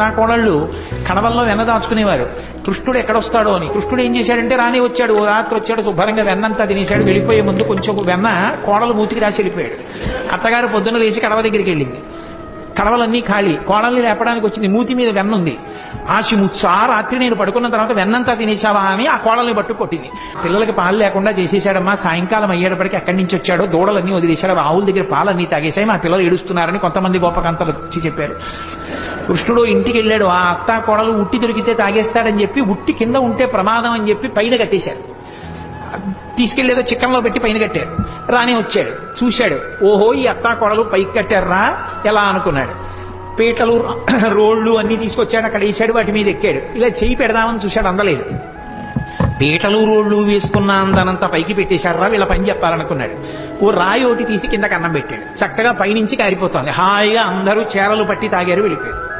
అత్తాకోడళ్ళు కడవల్లో వెన్న దాచుకునేవారు. కృష్ణుడు ఎక్కడొస్తాడో అని. కృష్ణుడు ఏం చేశాడంటే రాని వచ్చాడు, ఓ రాత్రి వచ్చాడు, శుభ్రంగా వెన్నంతా తినేశాడు. వెళ్ళిపోయే ముందు కొంచెం వెన్న కోడలు మూతికి రాసి వెళ్ళిపోయాడు. అత్తగారు పొద్దున్న లేచి కడవ దగ్గరికి వెళ్ళింది. కడవలన్నీ ఖాళీ. కోడల్ని లేపడానికి వచ్చింది. మూతి మీద వెన్న ఉంది. ఆశిముచ్చా రాత్రి నేను పడుకున్న తర్వాత వెన్నంతా తినేశావా అని ఆ కోడల్ని పట్టు కొట్టింది. పిల్లలకి పాలు లేకుండా చేసేశాడమ్మా. సాయంకాలం అయ్యేటప్పటికి ఎక్కడి నుంచి వచ్చాడో దూడలన్నీ వదిలేశాడు. ఆవుల దగ్గర పాలన్నీ తాగేశాయి. మా పిల్లలు ఏడుస్తున్నారని కొంతమంది గోపకాంతలు వచ్చి చెప్పారు. కృష్ణుడు ఇంటికి వెళ్ళాడు. ఆ అత్తా కోడలు ఉట్టి దొరికితే తాగేస్తాడని చెప్పి ఉట్టి కింద ఉంటే ప్రమాదం అని చెప్పి పైన కట్టేశారు. తీసుకెళ్లేదో చిక్కన్లో పెట్టి పైన కట్టారు. రాని వచ్చాడు, చూశాడు. ఓహో, ఈ అత్తా కోడలు పైకి కట్టారా ఎలా అనుకున్నాడు. పీటలు రోళ్లు అన్ని తీసుకొచ్చాడు, అక్కడ వేసాడు, వాటి మీద ఎక్కాడు. ఇలా చెయ్యి పెడదామని చూశాడు, అందలేదు. పీటలు రోళ్లు వేసుకున్న అందనంతా పైకి పెట్టేశారా, వీళ్ళ పని చెప్పాలనుకున్నాడు. ఓ రాయి ఒకటి తీసి కిందకి అన్నం పెట్టాడు. చక్కగా పైనుంచి కారిపోతుంది. హాయిగా అందరూ చీరలు పట్టి తాగారు, వెళ్ళిపోయారు.